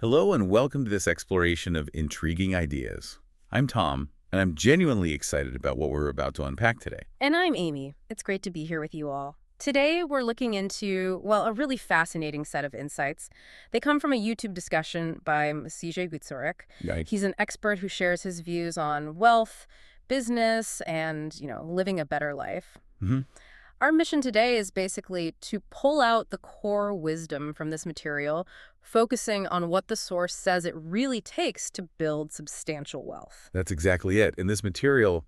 Hello and welcome to this exploration of intriguing ideas. I'm Tom, and I'm genuinely excited about what we're about to unpack today. And I'm Amy. It's great to be here with you all. Today, we're looking into, well, a really fascinating set of insights. They come from a YouTube discussion by Maciej Wieczorek. Yikes. He's an expert who shares his views on wealth, business, and, living a better life. hmm Our mission today is basically to pull out the core wisdom from this material, focusing on what the source says it really takes to build substantial wealth. That's exactly it. In this material,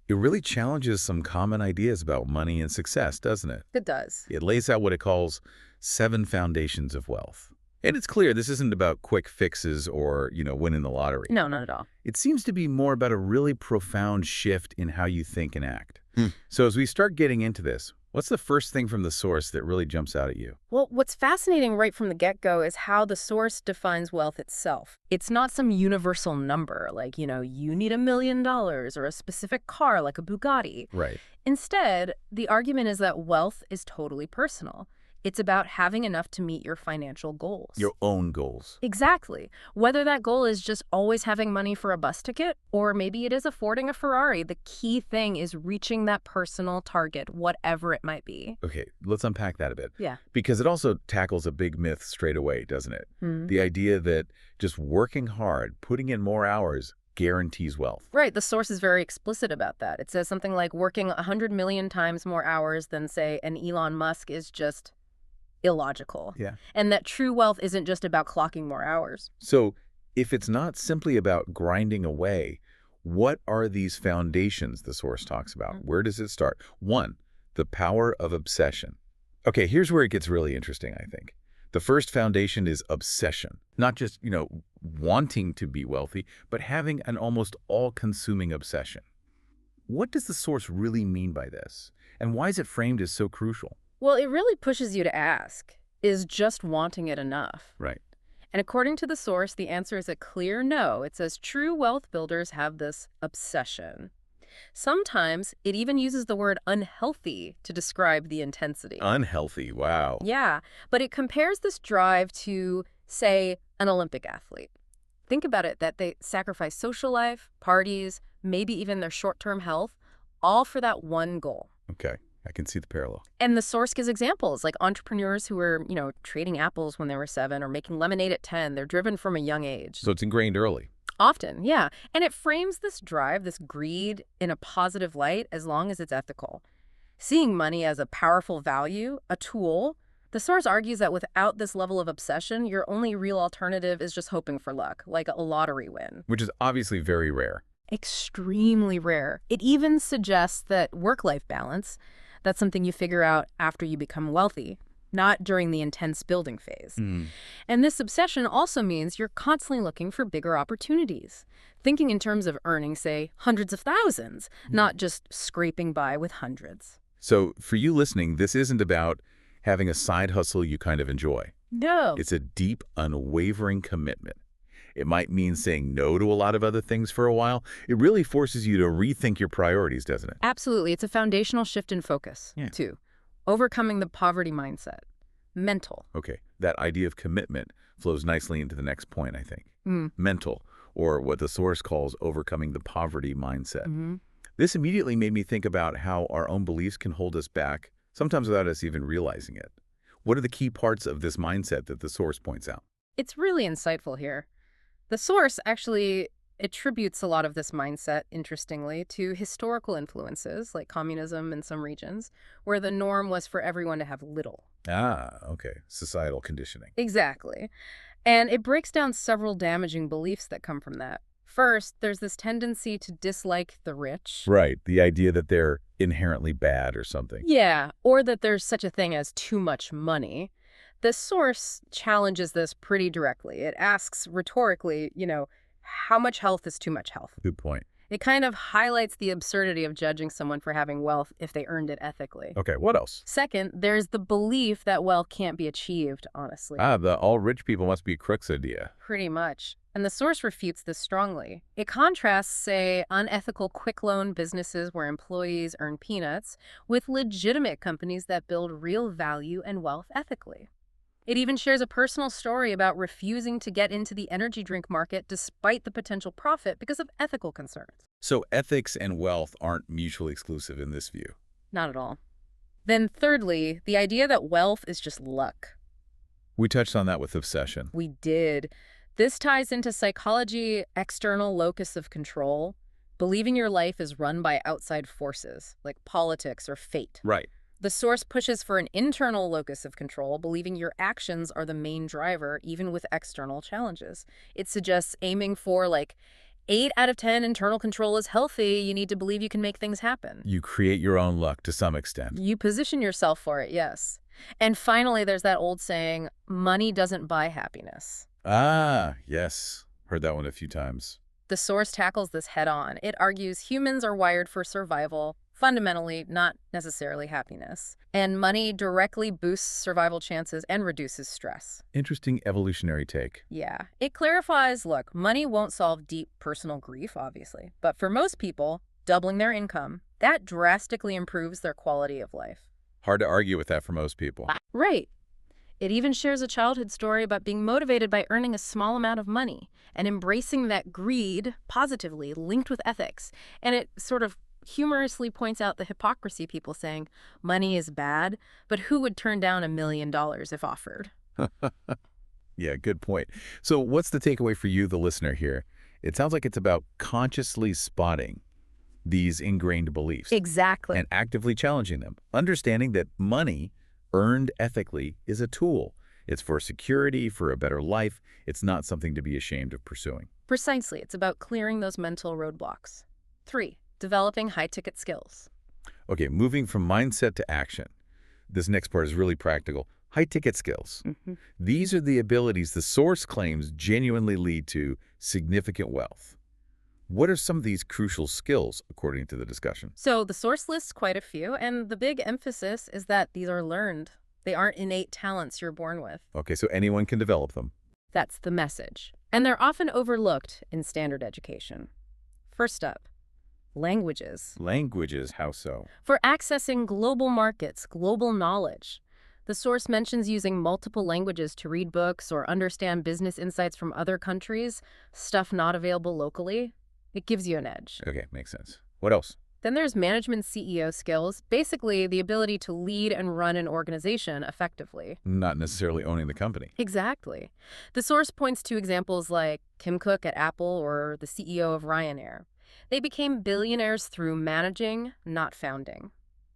it really challenges some common ideas about money and success, doesn't it? It does. It lays out what it calls 7 foundations of wealth. And it's clear this isn't about quick fixes or, winning the lottery. No, not at all. It seems to be more about a really profound shift in how you think and act. So as we start getting into this, what's the first thing from the source that really jumps out at you? Well, what's fascinating right from the get-go is how the source defines wealth itself. It's not some universal number like, you need $1 million or a specific car like a Bugatti. Right. Instead, the argument is that wealth is totally personal. It's about having enough to meet your financial goals. Your own goals. Exactly. Whether that goal is just always having money for a bus ticket, or maybe it is affording a Ferrari, the key thing is reaching that personal target, whatever it might be. Okay, let's unpack that a bit. Yeah. Because it also tackles a big myth straight away, doesn't it? The idea that just working hard, putting in more hours, guarantees wealth. Right. The source is very explicit about that. It says something like working 100 million times more hours than, say, an Elon Musk is just illogical. Yeah. And that true wealth isn't just about clocking more hours. So if it's not simply about grinding away, what are these foundations the source talks about? Where does it start? 1, the power of obsession. Okay, here's where it gets really interesting, I think. The first foundation is obsession. Not just, wanting to be wealthy, but having an almost all-consuming obsession. What does the source really mean by this? And why is it framed as so crucial? Well, it really pushes you to ask, is just wanting it enough? Right. And according to the source, the answer is a clear no. It says true wealth builders have this obsession. Sometimes it even uses the word unhealthy to describe the intensity. Unhealthy, wow. Yeah, but it compares this drive to, say, an Olympic athlete. Think about it, that they sacrifice social life, parties, maybe even their short-term health, all for that one goal. Okay, I can see the parallel. And the source gives examples, like entrepreneurs who were, trading apples when they were 7 or making lemonade at 10. They're driven from a young age. So it's ingrained early. Often, yeah. And it frames this drive, this greed, in a positive light as long as it's ethical. Seeing money as a powerful value, a tool, the source argues that without this level of obsession, your only real alternative is just hoping for luck, like a lottery win. Which is obviously very rare. Extremely rare. It even suggests that work-life balance, that's something you figure out after you become wealthy, not during the intense building phase. And this obsession also means you're constantly looking for bigger opportunities, thinking in terms of earning, say, hundreds of thousands, not just scraping by with hundreds. So for you listening, this isn't about having a side hustle you kind of enjoy. No. It's a deep, unwavering commitment. It might mean saying no to a lot of other things for a while. It really forces you to rethink your priorities, doesn't it? Absolutely. It's a foundational shift in focus, too. Overcoming the poverty mindset. Mental. Okay, that idea of commitment flows nicely into the next point, I think. Mental, or what the source calls overcoming the poverty mindset. This immediately made me think about how our own beliefs can hold us back, sometimes without us even realizing it. What are the key parts of this mindset that the source points out? It's really insightful here. The source actually attributes a lot of this mindset, interestingly, to historical influences like communism in some regions, where the norm was for everyone to have little. Ah, okay. Societal conditioning. Exactly. And it breaks down several damaging beliefs that come from that. First, there's this tendency to dislike the rich. Right, the idea that they're inherently bad or something. Yeah, or that there's such a thing as too much money. The source challenges this pretty directly. It asks rhetorically, how much health is too much health? Good point. It kind of highlights the absurdity of judging someone for having wealth if they earned it ethically. Okay, what else? Second, there's the belief that wealth can't be achieved, honestly. The all rich people must be crooks idea. Pretty much. And the source refutes this strongly. It contrasts, say, unethical quick loan businesses where employees earn peanuts with legitimate companies that build real value and wealth ethically. It even shares a personal story about refusing to get into the energy drink market despite the potential profit because of ethical concerns. So ethics and wealth aren't mutually exclusive in this view. Not at all. Then thirdly, the idea that wealth is just luck. We touched on that with obsession. We did. This ties into psychology, external locus of control, believing your life is run by outside forces, like politics or fate. Right. The source pushes for an internal locus of control, believing your actions are the main driver, even with external challenges. It suggests aiming for, 8 out of 10 internal control is healthy. You need to believe you can make things happen. You create your own luck to some extent. You position yourself for it, yes. And finally, there's that old saying, money doesn't buy happiness. Ah, yes. Heard that one a few times. The source tackles this head on. It argues humans are wired for survival, fundamentally, not necessarily happiness. And money directly boosts survival chances and reduces stress. Interesting evolutionary take. Yeah. It clarifies, look, money won't solve deep personal grief, obviously. But for most people, doubling their income, that drastically improves their quality of life. Hard to argue with that for most people. Right. It even shares a childhood story about being motivated by earning a small amount of money and embracing that greed positively linked with ethics. And it sort of humorously points out the hypocrisy, people saying money is bad, but who would turn down $1 million if offered? Yeah, good point. So what's the takeaway for you, the listener here? It sounds like it's about consciously spotting these ingrained beliefs. Exactly. And actively challenging them. Understanding that money earned ethically is a tool. It's for security, for a better life. It's not something to be ashamed of pursuing. Precisely. It's about clearing those mental roadblocks. 3, developing high-ticket skills. Okay, moving from mindset to action. This next part is really practical. High-ticket skills. These are the abilities the source claims genuinely lead to significant wealth. What are some of these crucial skills, according to the discussion? So the source lists quite a few, and the big emphasis is that these are learned. They aren't innate talents you're born with. Okay, so anyone can develop them. That's the message. And they're often overlooked in standard education. First up, languages. Languages, how so? For accessing global markets, global knowledge. The source mentions using multiple languages to read books or understand business insights from other countries, stuff not available locally. It gives you an edge. Okay, makes sense. What else? Then there's management CEO skills, basically the ability to lead and run an organization effectively. Not necessarily owning the company. Exactly. The source points to examples like Tim Cook at Apple or the CEO of Ryanair. They became billionaires through managing, not founding.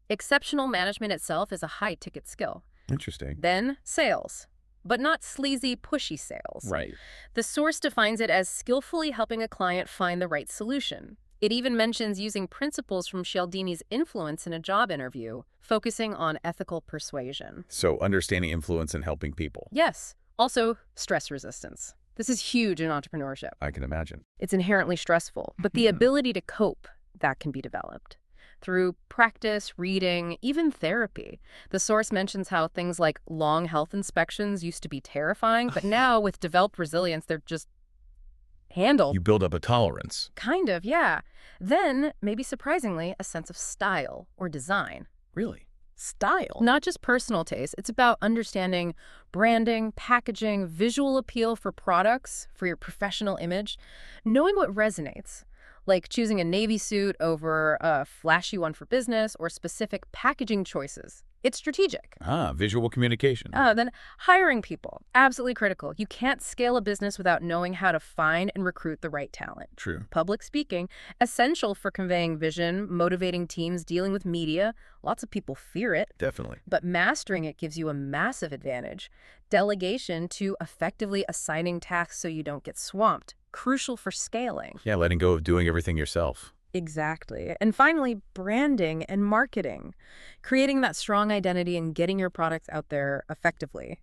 Exceptional management itself is a high-ticket skill. Interesting. Then sales, but not sleazy, pushy sales. Right. The source defines it as skillfully helping a client find the right solution. It even mentions using principles from Cialdini's influence in a job interview, focusing on ethical persuasion. So understanding influence and helping people. Yes. Also, stress resistance. This is huge in entrepreneurship. I can imagine. It's inherently stressful, but the ability to cope, that can be developed. Through practice, reading, even therapy. The source mentions how things like long health inspections used to be terrifying, but now with developed resilience, they're just handled. You build up a tolerance. Kind of, yeah. Then, maybe surprisingly, a sense of style or design. Really? Style. Not just personal taste. It's about understanding branding, packaging, visual appeal for products, for your professional image, knowing what resonates. Like choosing a navy suit over a flashy one for business or specific packaging choices. It's strategic. Visual communication. Then hiring people. Absolutely critical. You can't scale a business without knowing how to find and recruit the right talent. True. Public speaking, essential for conveying vision, motivating teams, dealing with media. Lots of people fear it. Definitely. But mastering it gives you a massive advantage. Delegation to effectively assigning tasks so you don't get swamped. Crucial for scaling. Yeah, letting go of doing everything yourself. Exactly. And finally, branding and marketing. Creating that strong identity and getting your products out there effectively.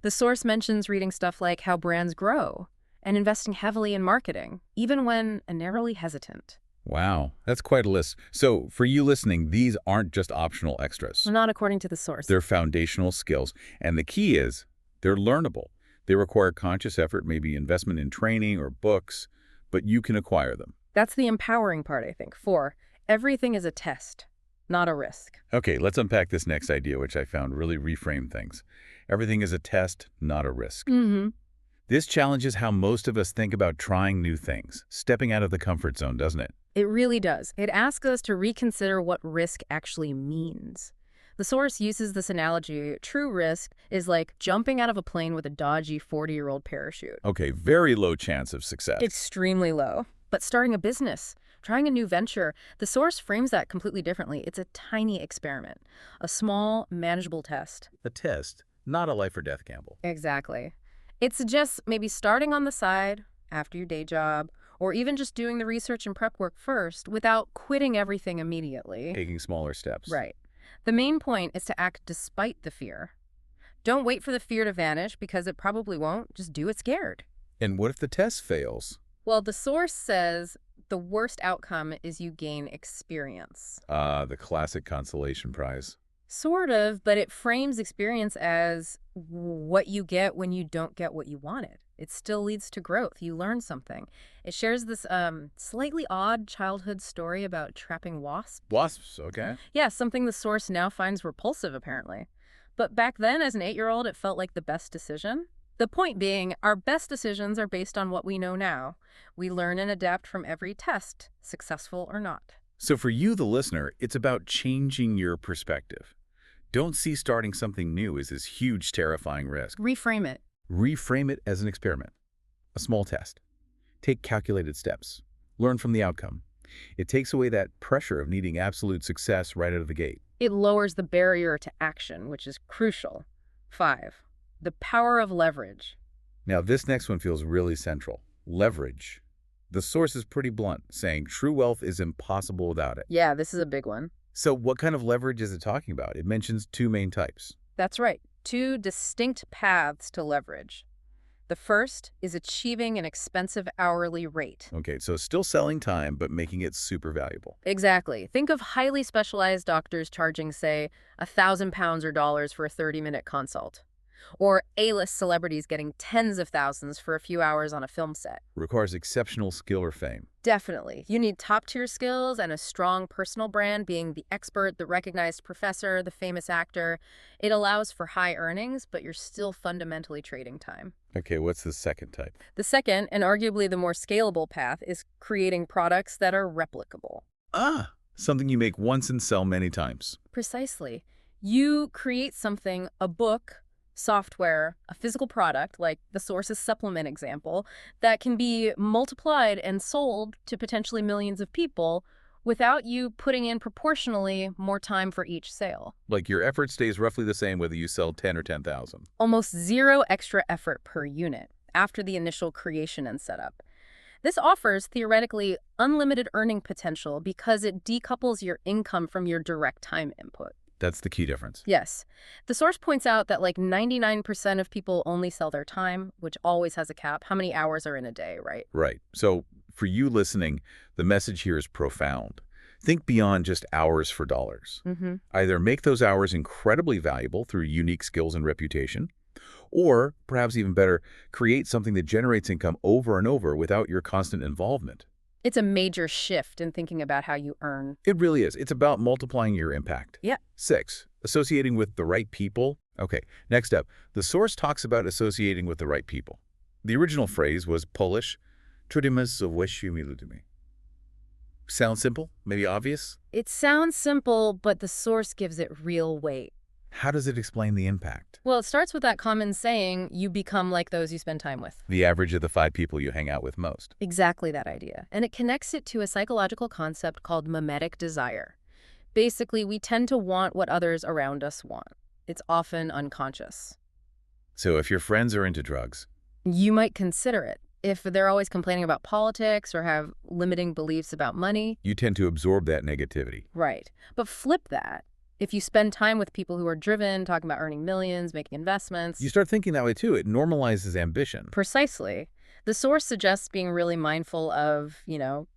The source mentions reading stuff like How Brands Grow and investing heavily in marketing, even when narrowly hesitant. Wow, that's quite a list. So for you listening, these aren't just optional extras. Not according to the source. They're foundational skills. And the key is they're learnable. They require conscious effort, maybe investment in training or books, but you can acquire them. That's the empowering part, I think. 4, everything is a test. not a risk. Okay, let's unpack this next idea, which I found really reframed things. Everything is a test, not a risk. Mm-hmm. This challenges how most of us think about trying new things, stepping out of the comfort zone, doesn't it? It really does. It asks us to reconsider what risk actually means. The source uses this analogy. True risk is like jumping out of a plane with a dodgy 40-year-old parachute. Okay, very low chance of success. Extremely low. But starting a business, trying a new venture, the source frames that completely differently. It's a tiny experiment, a small, manageable test. A test, not a life or death gamble. Exactly. It suggests maybe starting on the side after your day job, or even just doing the research and prep work first without quitting everything immediately. Taking smaller steps. Right. The main point is to act despite the fear. Don't wait for the fear to vanish because it probably won't. Just do it scared. And what if the test fails? Well, the source says the worst outcome is you gain experience. The classic consolation prize. Sort of, but it frames experience as what you get when you don't get what you wanted. It still leads to growth. You learn something. It shares this slightly odd childhood story about trapping wasps. Wasps, okay. Yeah, something the source now finds repulsive, apparently. But back then, as an 8-year-old, it felt like the best decision. The point being, our best decisions are based on what we know now. We learn and adapt from every test, successful or not. So for you, the listener, it's about changing your perspective. Don't see starting something new as this huge, terrifying risk. Reframe it. Reframe it as an experiment, a small test. Take calculated steps. Learn from the outcome. It takes away that pressure of needing absolute success right out of the gate. It lowers the barrier to action, which is crucial. 5. The power of leverage. Now, this next one feels really central. Leverage. The source is pretty blunt, saying true wealth is impossible without it. Yeah, this is a big one. So what kind of leverage is it talking about? It mentions 2 main types. That's right. 2 distinct paths to leverage. The first is achieving an expensive hourly rate. Okay, so still selling time, but making it super valuable. Exactly. Think of highly specialized doctors charging, say, £1,000 or dollars for a 30-minute consult. Or A-list celebrities getting tens of thousands for a few hours on a film set. Requires exceptional skill or fame. Definitely. You need top-tier skills and a strong personal brand, being the expert, the recognized professor, the famous actor. It allows for high earnings, but you're still fundamentally trading time. Okay, what's the second type? The second, and arguably the more scalable path, is creating products that are replicable. Something you make once and sell many times. Precisely. You create something, a book, software, a physical product, like the source's supplement example, that can be multiplied and sold to potentially millions of people without you putting in proportionally more time for each sale. Like your effort stays roughly the same whether you sell 10 or 10,000. Almost zero extra effort per unit after the initial creation and setup. This offers, theoretically, unlimited earning potential because it decouples your income from your direct time input. That's the key difference. Yes. The source points out that like 99% of people only sell their time, which always has a cap. How many hours are in a day, right? Right. So for you listening, the message here is profound. Think beyond just hours for dollars. Either make those hours incredibly valuable through unique skills and reputation, or perhaps even better, create something that generates income over and over without your constant involvement. It's a major shift in thinking about how you earn. It really is. It's about multiplying your impact. Yeah. 6, associating with the right people. Okay, next up, the source talks about associating with the right people. The original phrase was Polish, "Trudimy z właściwymi ludźmi." Sounds simple? Maybe obvious? It sounds simple, but the source gives it real weight. How does it explain the impact? Well, it starts with that common saying, you become like those you spend time with. The average of the 5 people you hang out with most. Exactly that idea. And it connects it to a psychological concept called mimetic desire. Basically, we tend to want what others around us want. It's often unconscious. So if your friends are into drugs, you might consider it. If they're always complaining about politics or have limiting beliefs about money, you tend to absorb that negativity. Right. But flip that. If you spend time with people who are driven, talking about earning millions, making investments, you start thinking that way too. It normalizes ambition. Precisely. The source suggests being really mindful of,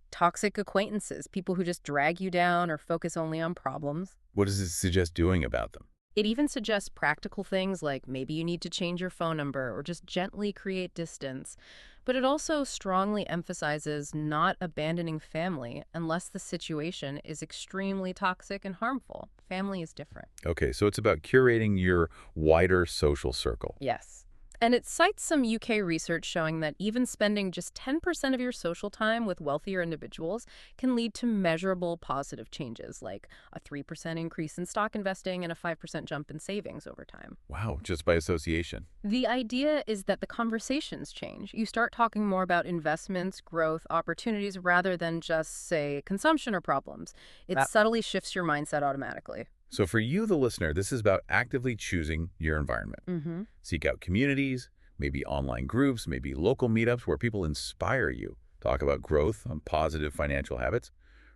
toxic acquaintances, people who just drag you down or focus only on problems. What does it suggest doing about them? It even suggests practical things like maybe you need to change your phone number or just gently create distance. But it also strongly emphasizes not abandoning family unless the situation is extremely toxic and harmful. Family is different. Okay, so it's about curating your wider social circle. Yes. And it cites some UK research showing that even spending just 10% of your social time with wealthier individuals can lead to measurable positive changes, like a 3% increase in stock investing and a 5% jump in savings over time. Wow, just by association. The idea is that the conversations change. You start talking more about investments, growth, opportunities, rather than just, say, consumption or problems. It subtly shifts your mindset automatically. So for you, the listener, this is about actively choosing your environment. Seek out communities, maybe online groups, maybe local meetups where people inspire you. Talk about growth on positive financial habits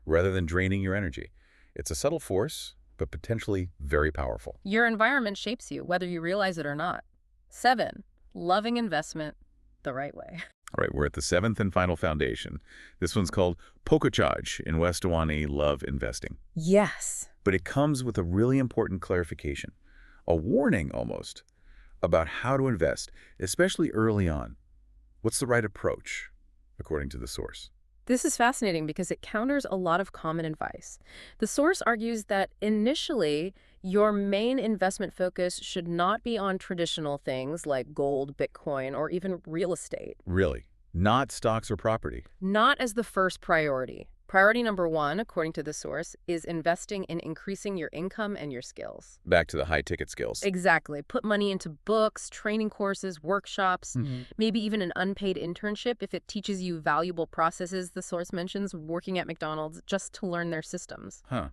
rather than draining your energy. It's a subtle force, but potentially very powerful. Your environment shapes you, whether you realize it or not. 7, loving investment the right way. All right, we're at the 7th and final foundation. This one's called Pokachaj in Westawani Love Investing. Yes. But it comes with a really important clarification, a warning almost, about how to invest, especially early on. What's the right approach, according to the source? This is fascinating because it counters a lot of common advice. The source argues that initially, your main investment focus should not be on traditional things like gold, Bitcoin, or even real estate. Really? Not stocks or property? Not as the first priority. Priority number 1, according to the source, is investing in increasing your income and your skills. Back to the high-ticket skills. Exactly. Put money into books, training courses, workshops, maybe even an unpaid internship if it teaches you valuable processes, the source mentions, working at McDonald's just to learn their systems. Huh.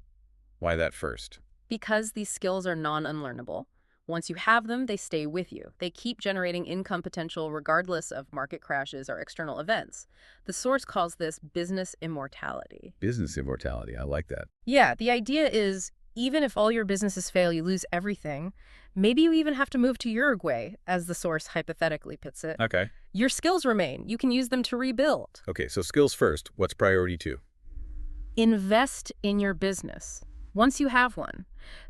Why that first? Because these skills are non-unlearnable. Once you have them, they stay with you. They keep generating income potential regardless of market crashes or external events. The source calls this business immortality. Business immortality. I like that. Yeah, the idea is even if all your businesses fail, you lose everything. Maybe you even have to move to Uruguay, as the source hypothetically puts it. Okay. Your skills remain. You can use them to rebuild. Okay, so skills first. What's priority 2? Invest in your business once you have one.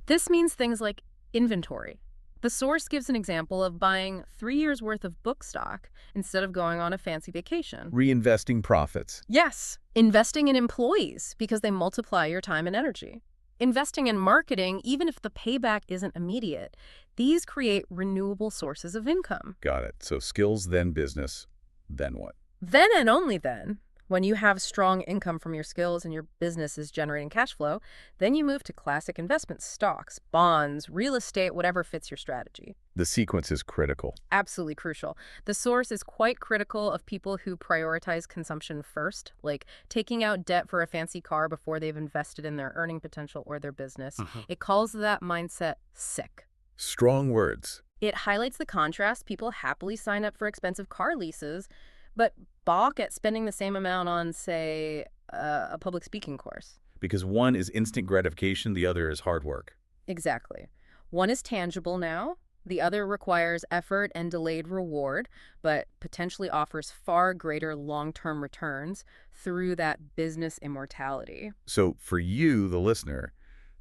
This means things like inventory. The source gives an example of buying 3 years' worth of book stock instead of going on a fancy vacation. Reinvesting profits. Yes, investing in employees because they multiply your time and energy. Investing in marketing, even if the payback isn't immediate. These create renewable sources of income. Got it. So skills, then business, then what? Then and only then, when you have strong income from your skills and your business is generating cash flow, then you move to classic investments, stocks, bonds, real estate, whatever fits your strategy. The sequence is critical. Absolutely crucial. The source is quite critical of people who prioritize consumption first, like taking out debt for a fancy car before they've invested in their earning potential or their business. It calls that mindset sick. Strong words. It highlights the contrast. People happily sign up for expensive car leases, but balk at spending the same amount on, say, a public speaking course. Because one is instant gratification, the other is hard work. Exactly. One is tangible now. The other requires effort and delayed reward, but potentially offers far greater long-term returns through that business immortality. So for you, the listener,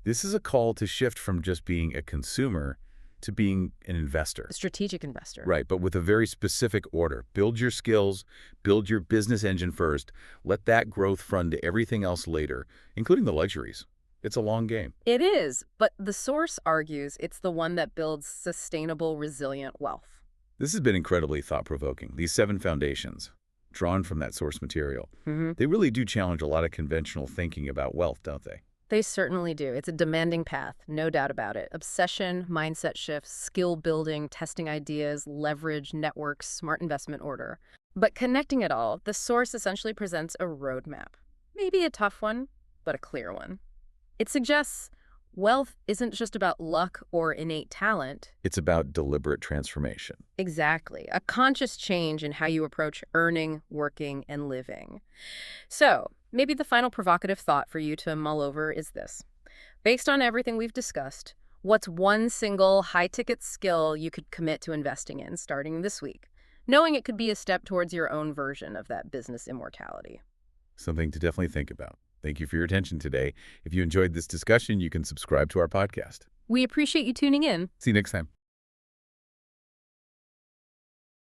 this is a call to shift from just being a consumer to being an investor. A strategic investor. Right, but with a very specific order. Build your skills, build your business engine first, let that growth fund everything else later, including the luxuries. It's a long game. It is, but the source argues it's the one that builds sustainable, resilient wealth. This has been incredibly thought-provoking. These 7 foundations, drawn from that source material, they really do challenge a lot of conventional thinking about wealth, don't they? They certainly do. It's a demanding path, no doubt about it. Obsession, mindset shifts, skill building, testing ideas, leverage, networks, smart investment order. But connecting it all, the source essentially presents a roadmap. Maybe a tough one, but a clear one. It suggests wealth isn't just about luck or innate talent. It's about deliberate transformation. Exactly. A conscious change in how you approach earning, working, and living. So, maybe the final provocative thought for you to mull over is this. Based on everything we've discussed, what's one single high-ticket skill you could commit to investing in starting this week, knowing it could be a step towards your own version of that business immortality? Something to definitely think about. Thank you for your attention today. If you enjoyed this discussion, you can subscribe to our podcast. We appreciate you tuning in. See you next time.